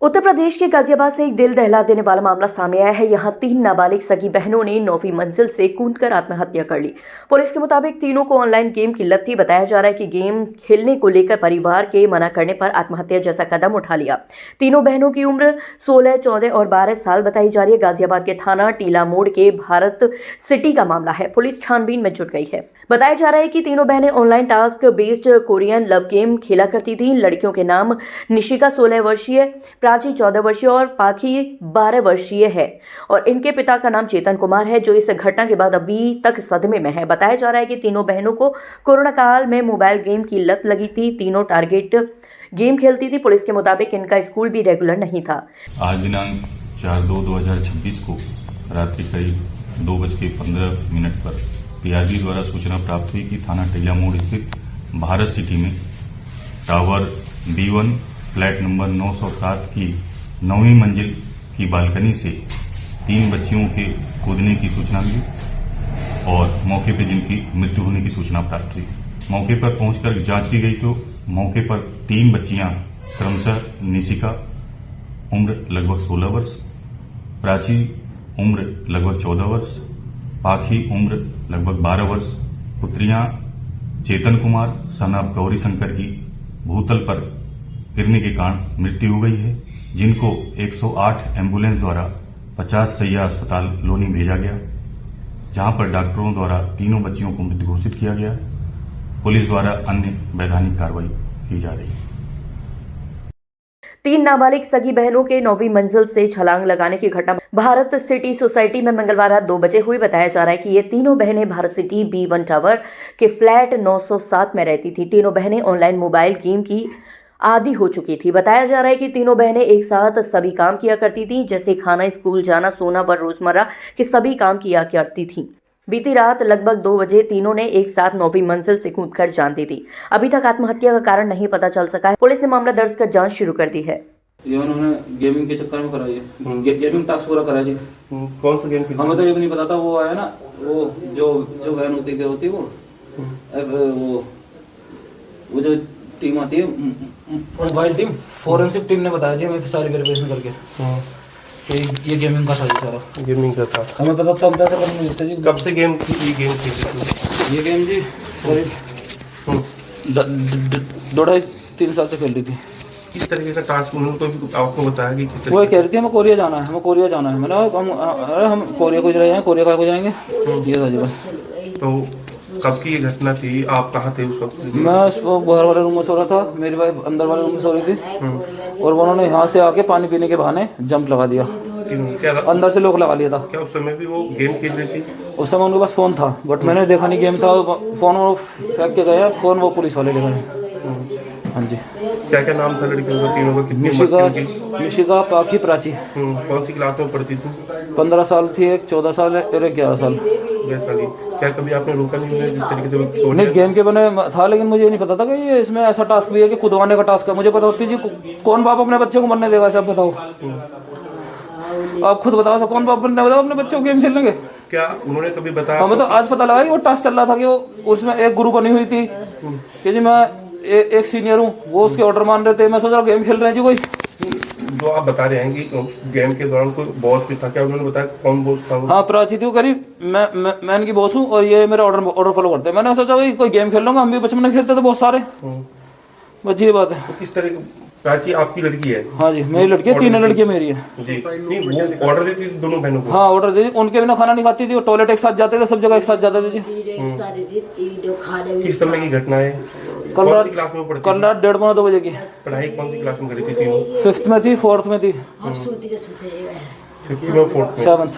उत्तर प्रदेश के गाजियाबाद से एक दिल दहला देने वाला मामला सामने आया है। यहाँ 3 नाबालिग सगी बहनों ने 9वीं मंजिल से कूदकर आत्महत्या कर ली। पुलिस के मुताबिक तीनों को ऑनलाइन गेम की लत थी। बताया जा रहा है कि गेम खेलने को लेकर परिवार के मना करने पर आत्महत्या जैसा कदम उठा लिया। तीनों बहनों की उम्र 16, 14 और 12 साल बताई जा रही है। गाजियाबाद के थाना टीला मोड़ के भारत सिटी का मामला है। पुलिस छानबीन में जुट गई है। बताया जा रहा है कि तीनों बहनें online task based Korean love game खेला करती थीं। लड़कियों के नाम निशिका 16 वर्षीय, प्राची 14 वर्षीय और पाखी 12 वर्षीय है और इनके पिता का नाम चेतन कुमार है, जो इस घटना के बाद अभी तक सदमे में है। बताया जा रहा है कि तीनों बहनों को कोरोना काल में मोबाइल गेम की लत लगी थी। तीनों टारगेट गेम खेलती थी। पुलिस के मुताबिक इनका स्कूल भी रेगुलर नहीं था। आज दिनांक 4/2/2026 को रात्रि करीब 2:15 पर पीआरडी द्वारा सूचना प्राप्त हुई कि थाना टीला मोड़ स्थित भारत सिटी में टावर B1 फ्लैट नंबर 907 की 9वीं मंजिल की बालकनी से 3 बच्चियों के कूदने की सूचना मिली और मौके पर जिनकी मृत्यु होने की सूचना प्राप्त हुई। मौके पर पहुंचकर जांच की गई तो मौके पर 3 बच्चियां क्रमशः निशिका उम्र लगभग 16 वर्ष, प्राची उम्र लगभग 14 वर्ष, पाखी उम्र लगभग 12 वर्ष, पुत्रियां चेतन कुमार सन ऑफ गौरी शंकर की भूतल पर गिरने के कारण मृत्यु हो गई है, जिनको 108 एम्बुलेंस द्वारा 50 सैया अस्पताल लोनी भेजा गया, जहां पर डॉक्टरों द्वारा तीनों बच्चियों को मृत घोषित किया गया। पुलिस द्वारा अन्य वैधानिक कार्रवाई की जा रही है। 3 नाबालिग सगी बहनों के 9वीं मंजिल से छलांग लगाने की घटना भारत सिटी सोसाइटी में मंगलवार रात 2 बजे हुई। बताया जा रहा है कि ये तीनों बहनें भारत सिटी B1 टावर के फ्लैट 907 में रहती थी। तीनों बहनें ऑनलाइन मोबाइल गेम की आदी हो चुकी थी। बताया जा रहा है कि तीनों बहनें एक साथ सभी काम किया करती थी, जैसे खाना, स्कूल जाना, सोना व रोजमर्रा के सभी काम किया करती थी। बीती रात लगभग 2 बजे तीनों ने एक साथ 9वीं मंजिल से कूदकर जान दी थी। अभी तक आत्महत्या का कारण नहीं पता चल सका है। पुलिस ने मामला दर्ज कर जांच शुरू कर दी है। ये उन्होंने गेमिंग के चक्कर में कराई है। गेमिंग टास्क पूरा करा जी। कौन सा गेम खेलते? हमें तो ये भी नहीं पता था। वो आया ना, वो जो वैन होती है वो जो टीम आती है मोबाइल टीम, फोरेंसिक टीम ने बताया जी हमें सारी वेरिफिकेशन करके कि ये गेमिंग का था जी। सारा गेमिंग का था। हमें पता तब तक करने देते जी। कब से गेम खेलते? ये गेम जी करीब 2-3 साल से खेल रही थी। किस तरीके का टास्क उन्होंने तो आपको बताया कि वो कह रही थी हमें कोरिया जाना है, हमें कोरिया जाना है। मैंने हम कोरिया को जाए, कोरिया का को जाएंगे, ये था जी बस। तो कब की ये घटना थी? आप कहाँ थे उस वक्त? मैं वो बाहर वाले रूम में सो रहा था, मेरी वाइफ अंदर वाले रूम में सो रही थी और उन्होंने यहाँ से आके पानी पीने के बहाने जंप लगा दिया। क्या अंदर से लोग लगा लिया था। क्या उस समय भी वो गेम खेल रही थी? उस समय उनके पास फोन था, बट मैंने देखा नहीं गेम था। फोन वो फेंक के गया, फोन वो पुलिस वाले ले गए। हाँ जी। क्या क्या नाम था लड़कियों का? तीनों का? कितनी? निशिका, पाखी, प्राची। कौन सी क्लास में पढ़ती थी? 15 साल थी, एक 14 साल है और एक 11 साल। क्या कभी आपने रोका नहीं जिस तरीके से? नहीं, गेम के बने था, लेकिन मुझे नहीं पता था कि ये इसमें ऐसा टास्क भी है कि कूदवाने का टास्क है। मुझे पता होती जी कौन बाप अपने बच्चे को मरने देगा? सब बताओ, आप खुद बताओ, कौन बाप ने बताओ अपने बच्चों को गेम खेलने के? क्या उन्होंने कभी बताया? हमें तो आज पता लगा कि वो टास्क चल रहा था कि वो उसमें एक गुरु बनी हुई थी कि जी मैं एक सीनियर हूँ, वो उसके ऑर्डर मान रहे थे। मैं सोच रहा गेम खेल रहे हैं जी कोई। जो आप बता रहे हैं कि गेम के दौरान कोई बॉस भी था, क्या उन्होंने बताया कौन बॉस था? हाँ, प्राची थी वो। करीब मैं इनकी बॉस हूँ और ये मेरा ऑर्डर फॉलो करते हैं। मैंने सोचा कि कोई गेम खेल लूंगा, हम भी बचपन में खेलते थे बहुत सारे। बस ये बात है। तो किस तरह? प्राची आपकी लड़की है? हाँ जी, मेरी लड़की है, 3 लड़कियां मेरी है जी। नहीं, वो ऑर्डर देती थी दोनों बहनों को? हाँ, ऑर्डर देती। उनके बिना खाना नहीं खाती थी, वो टॉयलेट एक साथ जाते थे, सब जगह एक साथ जाते थे जी। किस समय की घटना है? कल रात क्लास में पढ़ती? कल रात 1:30-2 बजे की। पढ़ाई कौन सी क्लास में करी थी तीनों? 5th में थी, 4th में थी, 5th में, 4th में। 7th।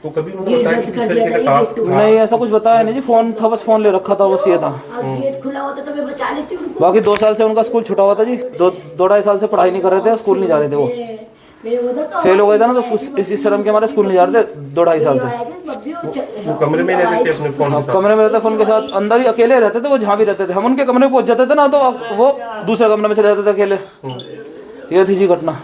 तो कभी उन्होंने बताया कि किस तरीके का टास्क था? नहीं, ऐसा कुछ बताया नहीं जी। फोन था, बस फोन ले रखा था, बस ये था। गेट खुला होता तो मैं बचा लेती हूँ। बाकी 2 साल से उनका स्कूल छुटा हुआ था जी। 2-2.5 साल से पढ़ाई नहीं कर रहे थे, स्कूल नहीं जा रहे थे। वो फेल हो गए थे ना, तो इसी शर्म के हमारे स्कूल नहीं जा रहे थे 2-2.5 साल से। वो कमरे में रहते थे अपने फोन के साथ? कमरे में रहते, फोन के साथ अंदर ही अकेले रहते थे। वो जहाँ भी रहते थे, हम उनके कमरे में पहुंच जाते थे ना, तो वो दूसरे कमरे में चले जाते थे अकेले। ये थी जी घटना।